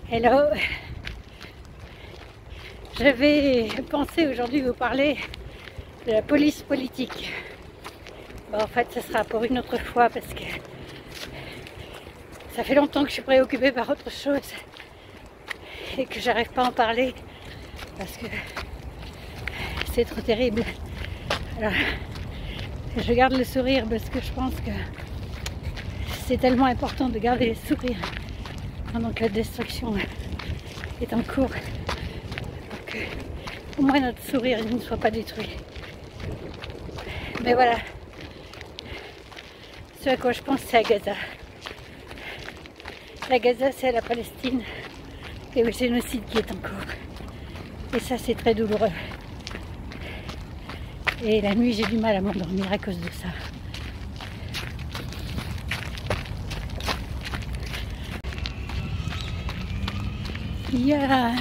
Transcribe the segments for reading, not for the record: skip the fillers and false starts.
Hello, j'avais pensé aujourd'hui vous parler de la police politique. Bon, en fait, ce sera pour une autre fois parce que ça fait longtemps que je suis préoccupée par autre chose et que j'arrive pas à en parler parce que c'est trop terrible. Alors, je garde le sourire parce que je pense que c'est tellement important de garder le sourire pendant que la destruction est en cours, pour que au moins notre sourire ne soit pas détruit. Mais voilà, ce à quoi je pense, c'est à Gaza. La Gaza, c'est la Palestine et le génocide qui est en cours. Et ça, c'est très douloureux. Et la nuit, j'ai du mal à m'endormir à cause de ça. Il y a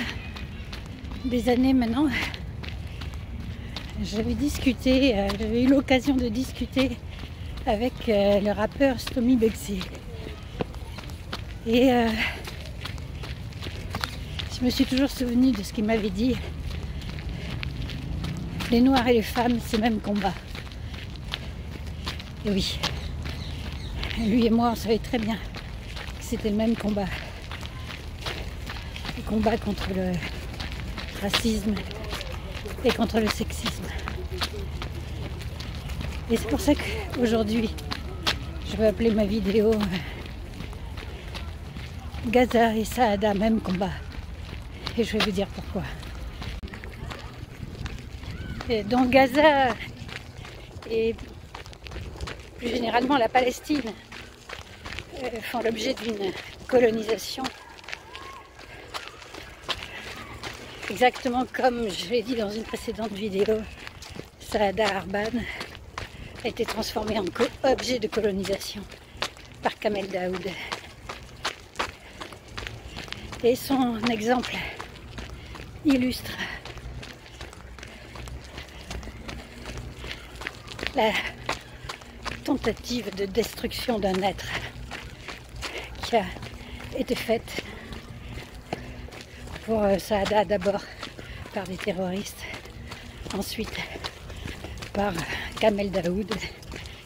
des années maintenant, j'avais eu l'occasion de discuter avec le rappeur Stomy Bugsy. Et je me suis toujours souvenue de ce qu'il m'avait dit. Les Noirs et les femmes, c'est le même combat. Et oui, lui et moi, on savait très bien que c'était le même combat. Le combat contre le racisme et contre le sexisme. Et c'est pour ça qu'aujourd'hui, je vais appeler ma vidéo Gaza et Saada, même combat. Et je vais vous dire pourquoi. Et donc Gaza et plus généralement la Palestine font l'objet d'une colonisation. Exactement comme je l'ai dit dans une précédente vidéo, Saada Arban a été transformée en objet de colonisation par Kamel Daoud. Et son exemple illustre la tentative de destruction d'un être qui a été faite pour Saada d'abord par des terroristes, ensuite par Kamel Daoud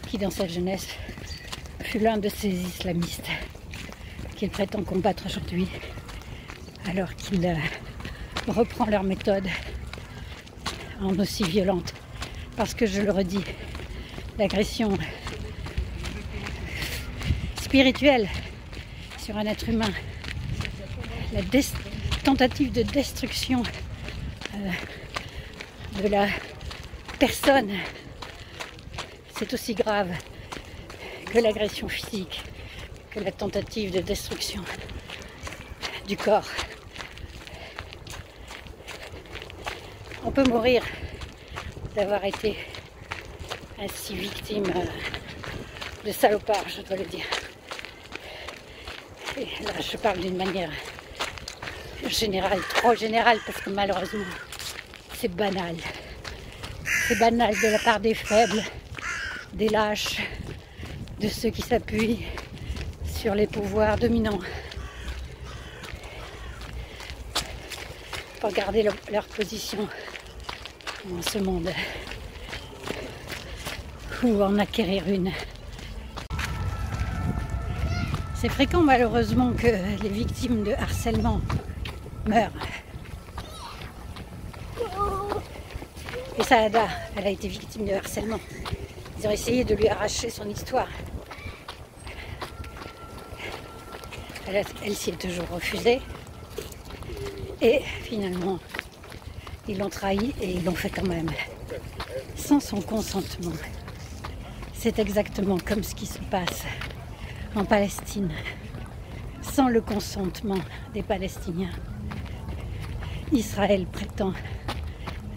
qui dans sa jeunesse fut l'un de ces islamistes qu'il prétend combattre aujourd'hui alors qu'il reprend leur méthode en aussi violente. Parce que je le redis, l'agression spirituelle sur un être humain, la tentative de destruction de la personne, c'est aussi grave que l'agression physique, que la tentative de destruction du corps. On peut mourir d'avoir été ainsi victime de salopards, je dois le dire. Et là, je parle d'une manière générale, trop générale, parce que malheureusement, c'est banal. C'est banal de la part des faibles, des lâches, de ceux qui s'appuient sur les pouvoirs dominants pour garder leur position dans ce monde ou en acquérir une. C'est fréquent malheureusement que les victimes de harcèlement meurent. Et Saada, elle a été victime de harcèlement. Ils ont essayé de lui arracher son histoire. Elle s'y est toujours refusée. Et finalement, ils l'ont trahi et ils l'ont fait quand même, sans son consentement. C'est exactement comme ce qui se passe en Palestine, sans le consentement des Palestiniens. Israël prétend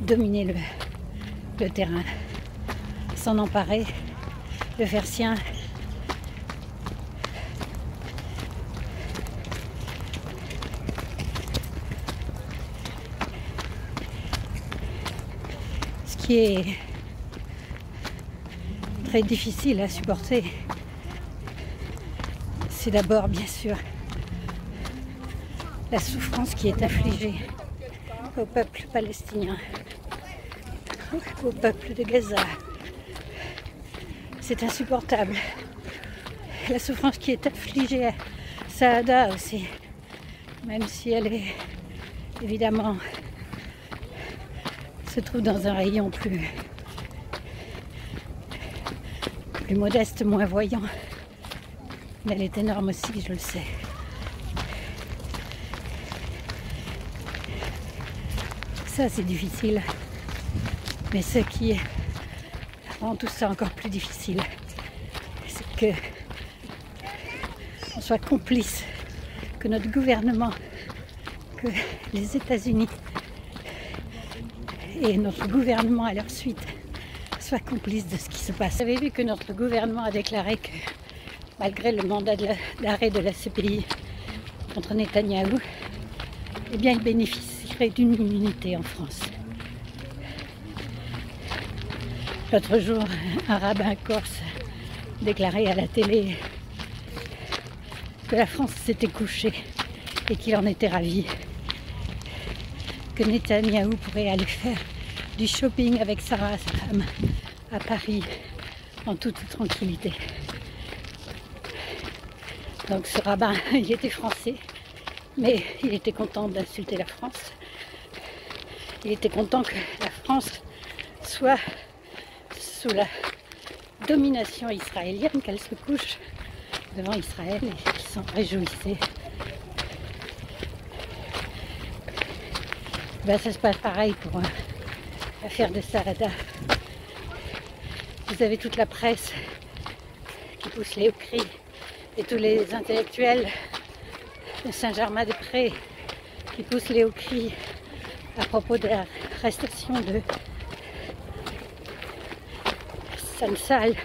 dominer le terrain, s'en emparer, le faire sien. Ce qui est très difficile à supporter, c'est d'abord bien sûr la souffrance qui est infligée au peuple palestinien, au peuple de Gaza. C'est insupportable. La souffrance qui est infligée à Saada aussi, même si elle est évidemment se trouve dans un rayon plus modeste, moins voyant. Mais elle est énorme aussi, je le sais. Ça, c'est difficile. Mais ce qui rend tout ça encore plus difficile, c'est que on soit complice, que notre gouvernement, que les États-Unis et notre gouvernement à leur suite soient complices de ce qui se passe. Vous avez vu que notre gouvernement a déclaré que malgré le mandat d'arrêt de la CPI contre Netanyahou, eh bien, il bénéficierait d'une immunité en France. L'autre jour, un rabbin corse déclarait à la télé que la France s'était couchée et qu'il en était ravi, que Netanyahou pourrait aller faire du shopping avec Sarah, sa femme, à Paris, en toute tranquillité. Donc ce rabbin, il était français, mais il était content d'insulter la France. Il était content que la France soit sous la domination israélienne, qu'elle se couche devant Israël et qu'il s'en réjouissait. Ben, ça se passe pareil pour l'affaire de Saada. Vous avez toute la presse qui pousse les cris et tous les intellectuels de Saint-Germain-des-Prés qui poussent les hauts cris à propos de l'arrestation de Samsal.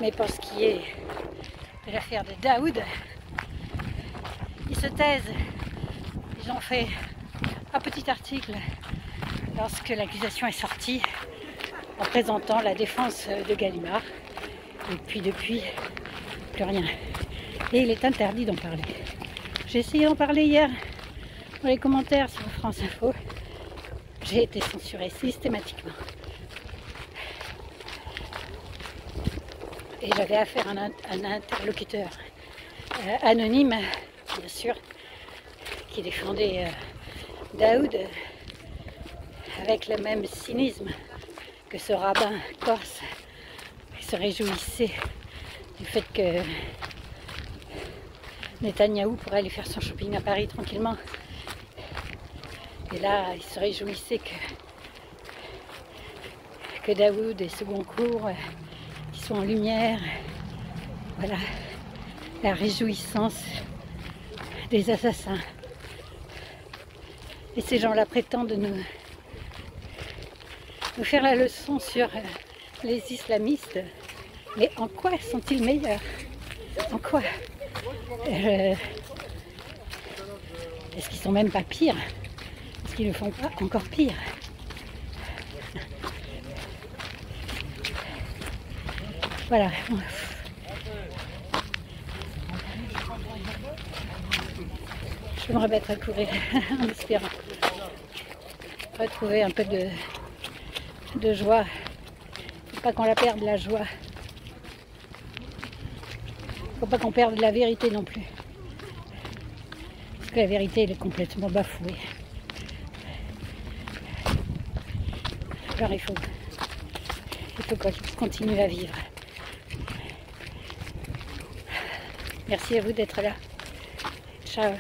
Mais pour ce qui est de l'affaire de Daoud, ils se taisent. Ils ont fait un petit article lorsque l'accusation est sortie en présentant la défense de Gallimard. Et puis depuis, plus rien. Et il est interdit d'en parler. J'ai essayé d'en parler hier dans les commentaires sur France Info. J'ai été censurée systématiquement. Et j'avais affaire à un interlocuteur anonyme, bien sûr, qui défendait Daoud avec le même cynisme que ce rabbin corse. Il se réjouissait du fait que Netanyahou pourrait aller faire son shopping à Paris tranquillement. Et là, il se réjouissait que Daoud et Second Cour qui sont en lumière. Voilà, la réjouissance des assassins. Et ces gens-là prétendent nous faire la leçon sur les islamistes. Mais en quoi sont-ils meilleurs? En quoi? Est-ce qu'ils sont même pas pires? Est-ce qu'ils ne font pas encore pire? Voilà. Je vais me remettre à courir en espérant retrouver un peu de joie. Faut pas qu'on la perde, la joie. Faut pas qu'on perde la vérité non plus. Parce que la vérité, elle est complètement bafouée. Alors il faut qu'on continue à vivre. Merci à vous d'être là. Ciao.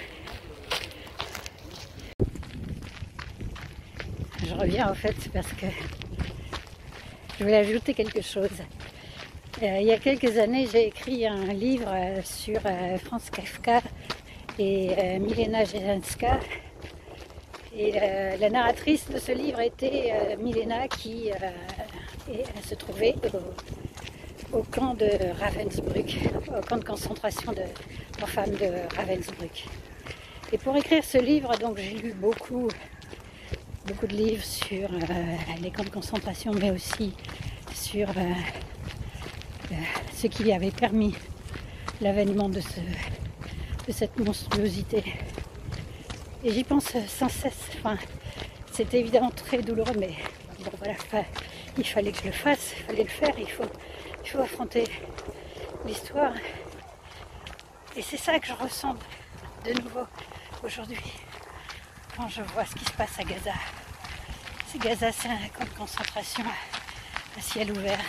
Je reviens en fait parce que je voulais ajouter quelque chose. Il y a quelques années, j'ai écrit un livre sur Franz Kafka et Milena Jesenska. Et la narratrice de ce livre était Milena qui se trouvait au camp de Ravensbrück, au camp de concentration pour femmes de Ravensbrück. Et pour écrire ce livre, donc j'ai lu beaucoup de livres sur les camps de concentration, mais aussi sur ce qui avait permis l'avènement de cette monstruosité. Et j'y pense sans cesse. Enfin, c'était évidemment très douloureux, mais bon, voilà, il fallait que je le fasse, il fallait le faire, il faut affronter l'histoire. Et c'est ça que je ressens de nouveau aujourd'hui quand je vois ce qui se passe à Gaza. Gaza, c'est un camp de concentration à ciel ouvert.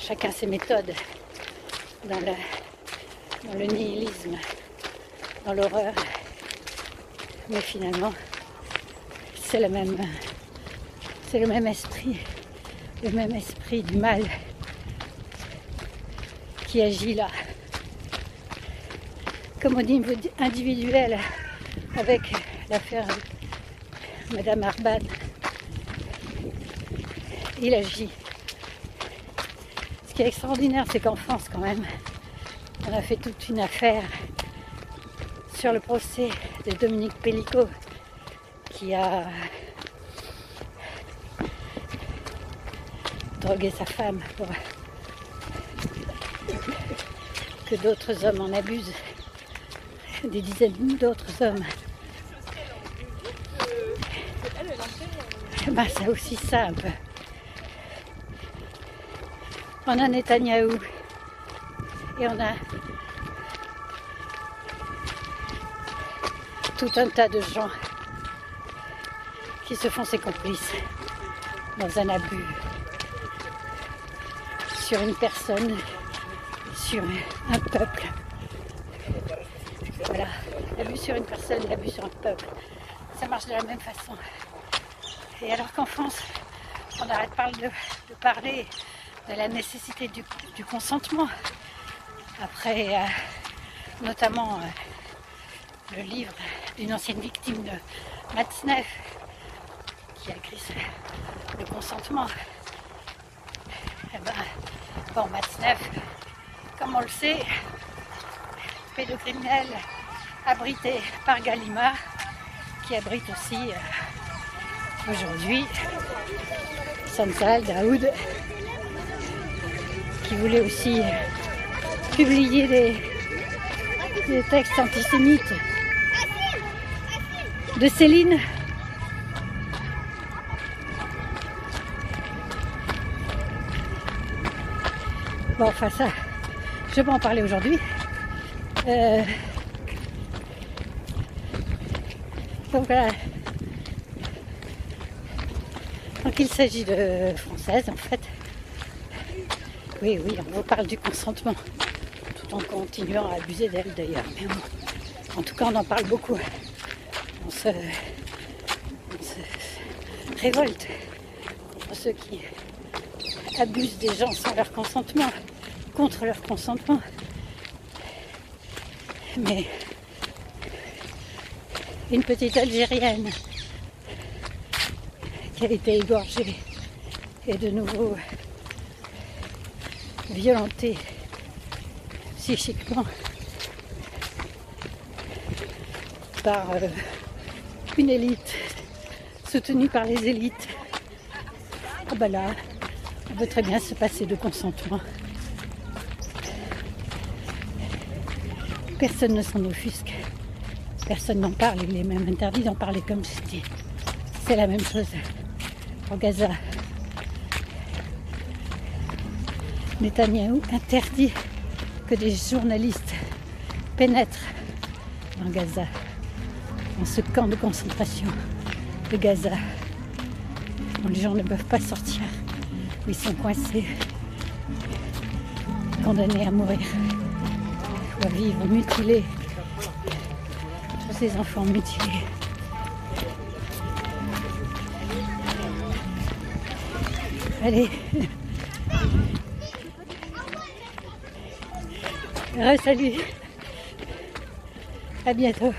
Chacun ses méthodes dans le nihilisme, dans l'horreur. Mais finalement, c'est le même esprit du mal qui agit là. Comme au niveau individuel, avec l'affaire Madame Arban, il agit. Ce qui est extraordinaire, c'est qu'en France, quand même, on a fait toute une affaire sur le procès de Dominique Pellicot, qui a drogué sa femme pour que d'autres hommes en abusent, des dizaines d'autres hommes. Ben, c'est aussi ça un peu. On a Netanyahou et on a tout un tas de gens qui se font ses complices dans un abus sur une personne, sur un peuple. Voilà, l'abus sur une personne, l'abus sur un peuple. Ça marche de la même façon. Et alors qu'en France, on n'arrête pas de parler de la nécessité du consentement. Après, notamment le livre d'une ancienne victime de Matzneff qui a écrit le consentement. Et ben, bon, Matzneff, comme on le sait, pédocriminel abrité par Gallimard, qui abrite aussi aujourd'hui Sansal Daoud, qui voulait aussi publier des textes antisémites de Céline. Bon, enfin ça, je vais pas en parler aujourd'hui. Donc voilà. Donc il s'agit de françaises en fait. Oui, on vous parle du consentement, tout en continuant à abuser d'elle d'ailleurs. Mais bon, en tout cas, on en parle beaucoup. On se révolte contre ceux qui abusent des gens sans leur consentement, contre leur consentement. Mais une petite Algérienne qui a été égorgée et de nouveau violentée psychiquement par une élite soutenue par les élites. Ah ben là, on peut très bien se passer de consentement. Personne ne s'en offusque. Personne n'en parle. Il est même interdit d'en parler comme c'était. C'est la même chose pour Gaza. Netanyahou interdit que des journalistes pénètrent dans Gaza, dans ce camp de concentration de Gaza, où les gens ne peuvent pas sortir, où ils sont coincés, condamnés à mourir, ou à vivre mutilés, tous ces enfants mutilés. Allez, salut, à bientôt.